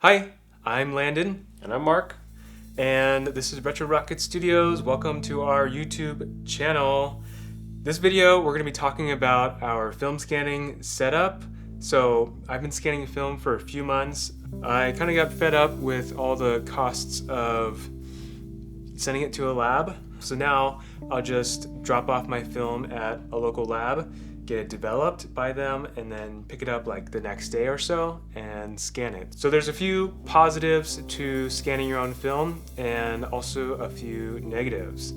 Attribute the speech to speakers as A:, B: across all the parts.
A: Hi, I'm Landon,
B: And I'm Mark.
A: and this is Retro Rocket Studios. Welcome to our YouTube channel. This video, we're going to be talking about our film scanning setup. So, I've been scanning film for a few months. I kind of got fed up with all the costs of sending it to a lab. So now I'll just drop off my film at a local lab, get it developed by them, and then pick it up like the next day or so and scan it. So there's a few positives to scanning your own film and also a few negatives.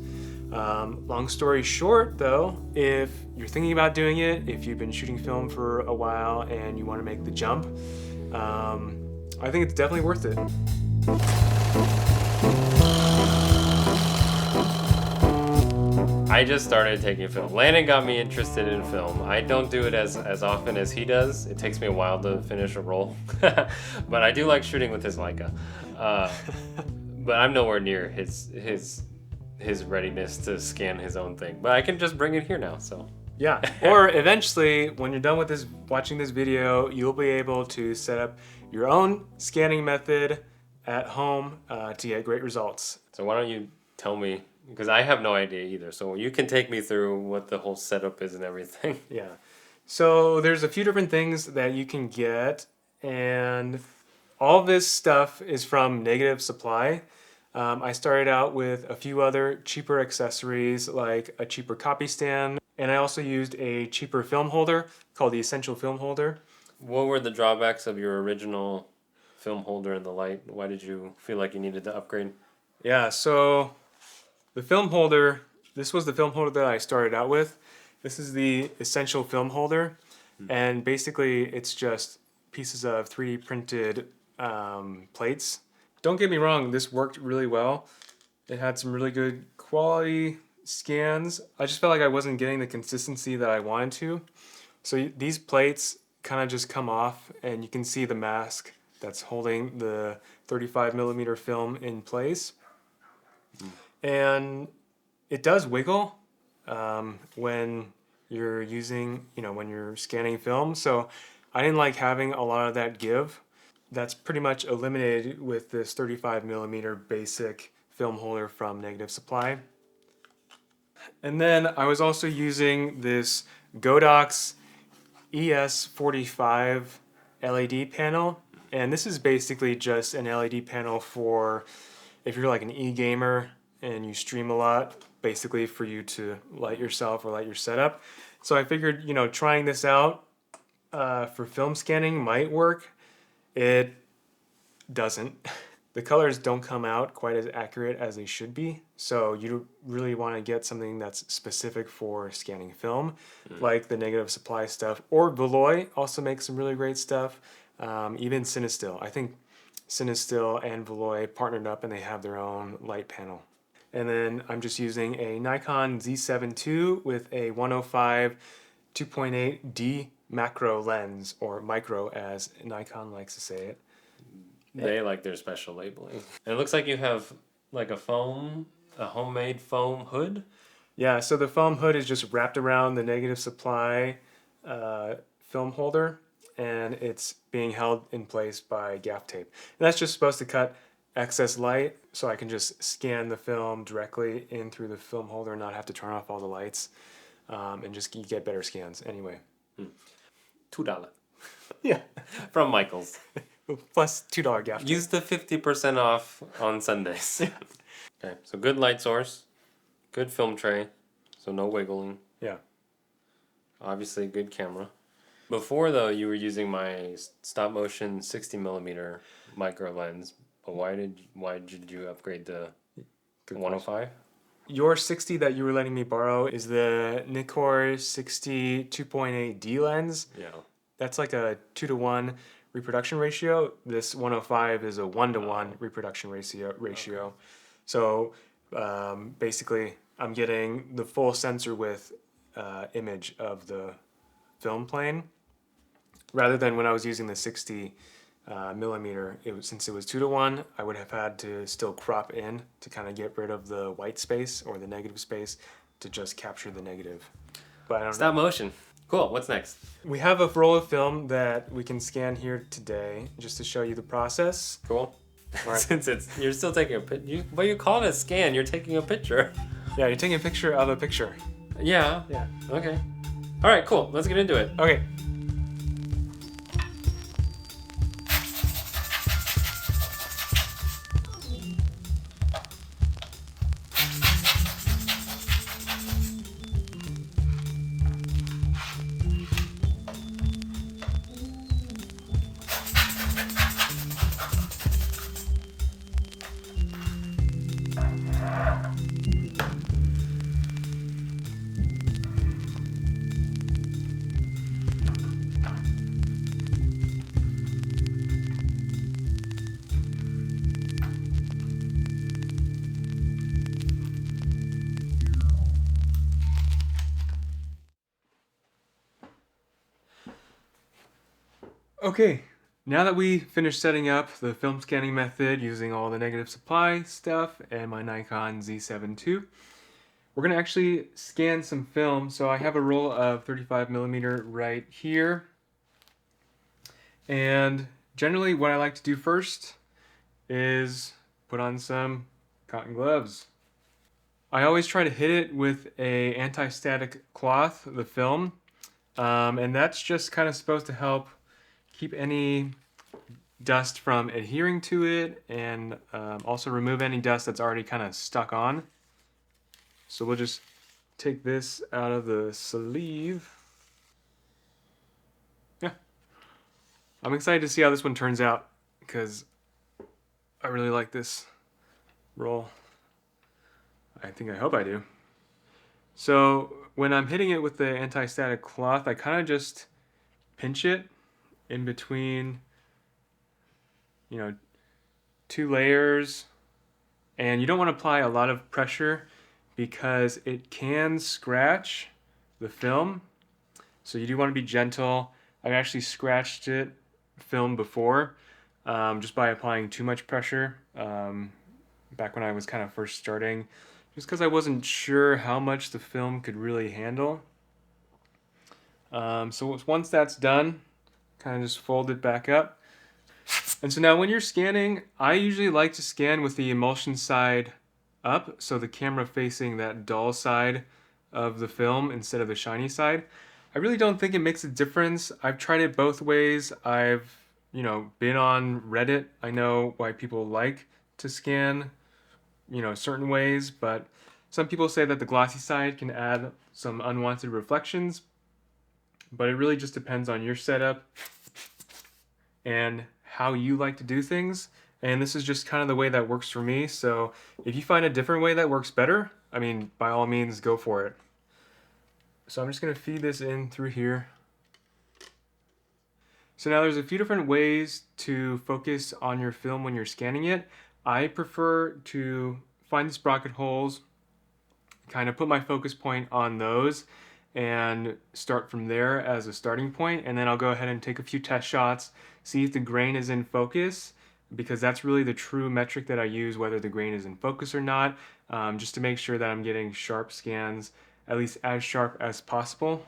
A: Long story short, though, if you're thinking about doing it, if you've been shooting film for a while and you want to make the jump, I think it's definitely worth it.
B: I just started taking film. Landon got me interested in film. I don't do it as often as he does. It takes me a while to finish a roll. But I do like shooting with his Leica. But I'm nowhere near his readiness to scan his own thing. But I can just bring it here now, so.
A: Yeah, or eventually, when you're done with this, watching this video, you'll be able to set up your own scanning method at home to get great results.
B: So why don't you tell me, because I have no idea either. So you can take me through what the whole setup is and everything.
A: Yeah, so there's a few different things that you can get, and all this stuff is from Negative Supply. I started out with a few other cheaper accessories like a cheaper copy stand, and I also used a cheaper film holder called the Essential Film Holder.
B: What were the drawbacks of your original film holder and the light? Why did you feel like you needed to upgrade?
A: Yeah, so the film holder, this was the film holder that I started out with. This is the Essential Film Holder, and basically it's just pieces of 3D printed plates. Don't get me wrong, this worked really well. It had some really good quality scans. I just felt like I wasn't getting the consistency that I wanted to. So these plates kind of just come off, and you can see the mask that's holding the 35 millimeter film in place. And it does wiggle when you're using, when you're scanning film. So I didn't like having a lot of that give. That's pretty much eliminated with this 35 millimeter basic film holder from Negative Supply. And then I was also using this Godox ES45 LED panel. And this is basically just an LED panel for if you're like an e-gamer and you stream a lot, basically for you to light yourself or light your setup. So I figured, trying this out for film scanning might work. It doesn't. The colors don't come out quite as accurate as they should be. So you really want to get something that's specific for scanning film, like the Negative Supply stuff. Or Veloy also makes some really great stuff. Even Cinestill. I think Cinestill and Veloy partnered up and they have their own light panel. And then I'm just using a Nikon Z7 II with a 105 2.8D macro lens, or micro as Nikon likes to say it.
B: They like their special labeling. And it looks like you have like a homemade foam hood.
A: Yeah, so the foam hood is just wrapped around the Negative Supply film holder, and it's being held in place by gaff tape. And that's just supposed to cut excess light, so I can just scan the film directly in through the film holder and not have to turn off all the lights, and just get better scans anyway.
B: $2.
A: Yeah,
B: From Michaels.
A: plus $2 gaff tape.
B: Use the 50% off on Sundays. Okay, so good light source, good film tray, so no wiggling.
A: Yeah.
B: Obviously, good camera. Before though, you were using my stop motion 60 millimeter micro lens. But why did you upgrade to 105?
A: Your 60 that you were letting me borrow is the Nikkor 60 2.8D lens.
B: Yeah.
A: That's like a 2-to-1 reproduction ratio. This 105 is a 1-to-1 reproduction ratio.
B: Okay.
A: So basically, I'm getting the full sensor width image of the film plane, rather than when I was using the 60 millimeter. Since it was 2-to-1, I would have had to still crop in to kind of get rid of the white space or the negative space to just capture the negative. But I don't know.
B: Stop motion. Cool. What's next?
A: We have a roll of film that we can scan here today just to show you the process.
B: Cool.
A: Right.
B: Since you're still taking a picture, but you call it a scan. You're taking a picture.
A: Yeah, you're taking a picture of a picture.
B: Yeah.
A: Yeah.
B: Okay. All right. Cool. Let's get into it.
A: Okay. Okay, now that we finished setting up the film scanning method using all the negative supply stuff and my Nikon Z7 II, we're going to actually scan some film. So I have a roll of 35mm right here. And generally what I like to do first is put on some cotton gloves. I always try to hit it with a anti-static cloth, the film, and that's just kind of supposed to help keep any dust from adhering to it and also remove any dust that's already kind of stuck on. So we'll just take this out of the sleeve. Yeah. I'm excited to see how this one turns out because I really like this roll. I hope I do. So when I'm hitting it with the anti-static cloth, I kind of just pinch it in between, you know, two layers, and you don't want to apply a lot of pressure because it can scratch the film. So you do want to be gentle. I've actually scratched film before just by applying too much pressure back when I was kind of first starting, just because I wasn't sure how much the film could really handle. So once that's done, kind of just fold it back up. And so now when you're scanning, I usually like to scan with the emulsion side up, so the camera facing that dull side of the film instead of the shiny side. I really don't think it makes a difference. I've tried it both ways. I've, been on Reddit. I know why people like to scan, certain ways, but some people say that the glossy side can add some unwanted reflections, but it really just depends on your setup and how you like to do things. And this is just kind of the way that works for me. So if you find a different way that works better, by all means, go for it. So I'm just going to feed this in through here. So now there's a few different ways to focus on your film when you're scanning it. I prefer to find the sprocket holes, kind of put my focus point on those, and start from there as a starting point. And then I'll go ahead and take a few test shots, see if the grain is in focus, because that's really the true metric that I use, whether the grain is in focus or not, just to make sure that I'm getting sharp scans, at least as sharp as possible.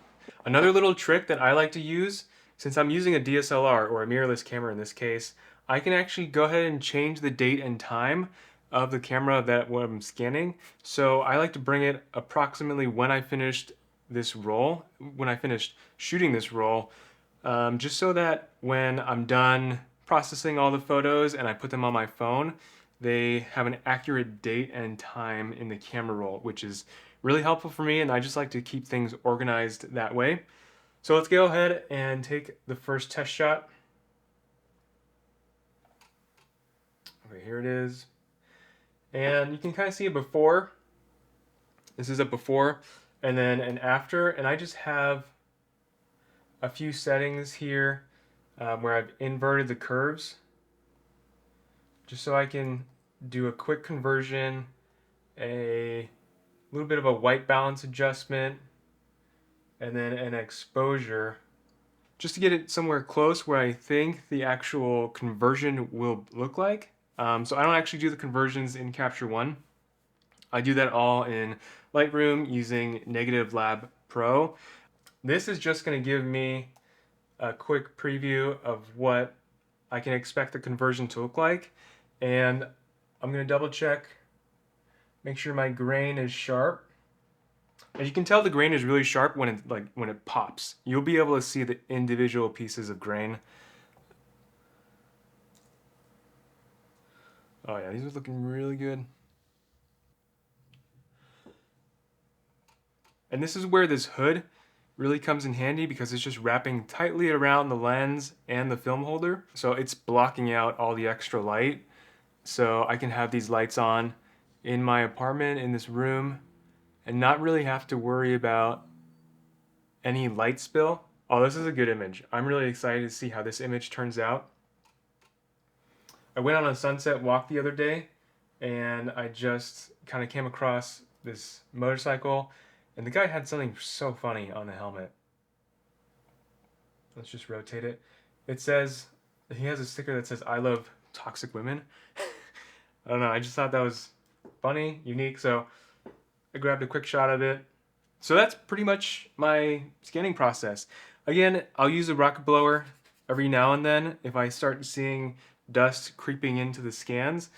A: Another little trick that I like to use, since I'm using a DSLR or a mirrorless camera in this case, I can actually go ahead and change the date and time of the camera that what I'm scanning. So I like to bring it approximately when I finished this roll, when I finished shooting this roll, just so that when I'm done processing all the photos and I put them on my phone, they have an accurate date and time in the camera roll, which is really helpful for me, and I just like to keep things organized that way. So let's go ahead and take the first test shot. Okay, here it is. And you can kind of see a before. This is a before and then an after, and I just have a few settings here where I've inverted the curves just so I can do a quick conversion, a little bit of a white balance adjustment, and then an exposure just to get it somewhere close where I think the actual conversion will look like. So I don't actually do the conversions in Capture One. I do that all in Lightroom using Negative Lab Pro. this is just going to give me a quick preview of what I can expect the conversion to look like. And I'm going to double check, make sure my grain is sharp. As you can tell, the grain is really sharp when it pops. You'll be able to see the individual pieces of grain. Oh yeah, these are looking really good. And this is where this hood really comes in handy because it's just wrapping tightly around the lens and the film holder. So it's blocking out all the extra light. So I can have these lights on in my apartment, in this room, and not really have to worry about any light spill. Oh, this is a good image. I'm really excited to see how this image turns out. I went on a sunset walk the other day and I just kind of came across this motorcycle and the guy had something so funny on the helmet. Let's just rotate it. It says, he has a sticker that says, "I love toxic women." I don't know, I just thought that was funny, unique, so I grabbed a quick shot of it. So that's pretty much my scanning process. Again, I'll use a rocket blower every now and then if I start seeing dust creeping into the scans.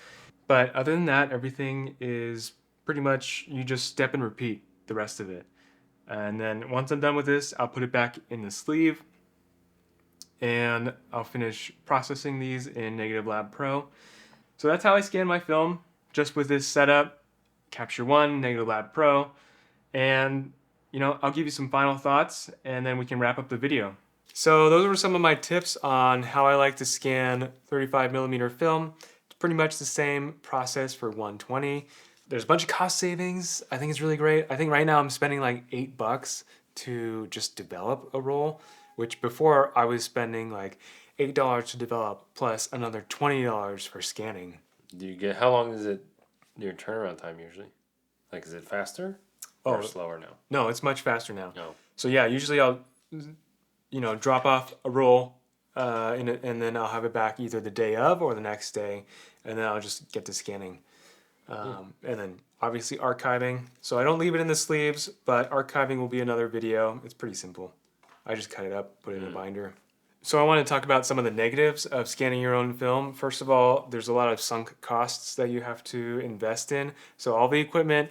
A: But other than that, everything is pretty much, you just step and repeat the rest of it. And then once I'm done with this, I'll put it back in the sleeve and I'll finish processing these in Negative Lab Pro. So that's how I scan my film, just with this setup, Capture One, Negative Lab Pro. And, I'll give you some final thoughts and then we can wrap up the video. So those were some of my tips on how I like to scan 35mm film. It's pretty much the same process for 120. There's a bunch of cost savings. I think it's really great. I think right now I'm spending like $8 to just develop a roll, which before I was spending like $8 to develop plus another $20 for scanning.
B: How long is it, your turnaround time usually? Like, is it faster or slower now?
A: No, it's much faster now.
B: No.
A: So yeah, usually I'll drop off a roll and then I'll have it back either the day of or the next day, and then I'll just get to scanning. And then obviously archiving. So I don't leave it in the sleeves, but archiving will be another video. It's pretty simple. I just cut it up, put it in a binder. So I want to talk about some of the negatives of scanning your own film. First of all, there's a lot of sunk costs that you have to invest in. So all the equipment,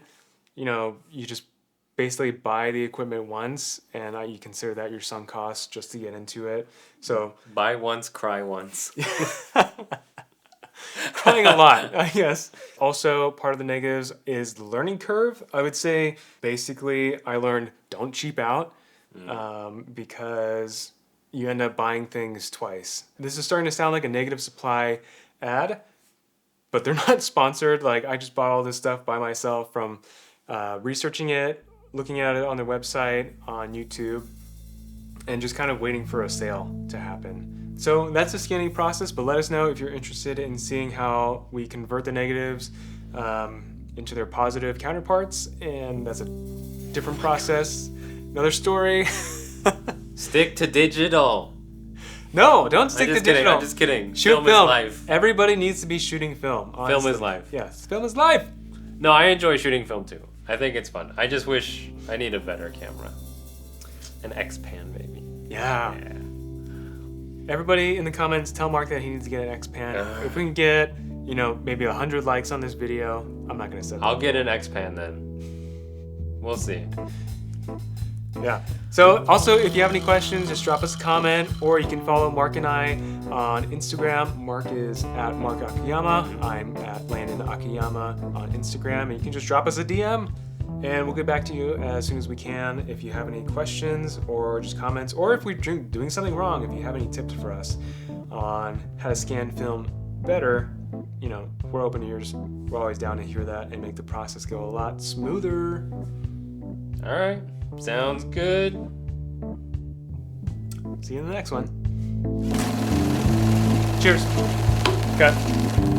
A: you just basically buy the equipment once, and you consider that your sunk costs just to get into it. So
B: buy once, cry once.
A: Crying a lot, I guess. Also, part of the negatives is the learning curve. I would say basically I learned don't cheap out because you end up buying things twice. This is starting to sound like a Negative Supply ad, but they're not sponsored. Like, I just bought all this stuff by myself from researching it, looking at it on their website, on YouTube, and just kind of waiting for a sale to happen. So that's the scanning process, but let us know if you're interested in seeing how we convert the negatives into their positive counterparts, and that's a different process, another story.
B: Stick to digital.
A: No, don't stick to digital.
B: I'm just kidding.
A: Shoot film.
B: Is life.
A: Everybody needs to be shooting film. Honestly.
B: Film is life.
A: Yes, film is life.
B: No, I enjoy shooting film too. I think it's fun. I just wish I need a better camera. An X-Pan maybe.
A: Yeah. Everybody in the comments, tell Mark that he needs to get an X-Pan. If we can get, maybe 100 likes on this video, I'm not going to set that.
B: I'll get an X-Pan then. We'll see.
A: Yeah. So also, if you have any questions, just drop us a comment, or you can follow Mark and I on Instagram. Mark is at Mark Akiyama. I'm at Landon Akiyama on Instagram, and you can just drop us a DM, and we'll get back to you as soon as we can. If you have any questions or just comments, or if we're doing something wrong, if you have any tips for us on how to scan film better, we're open ears. We're always down to hear that and make the process go a lot smoother.
B: All right. Sounds good.
A: See you in the next one. Cheers. Cut.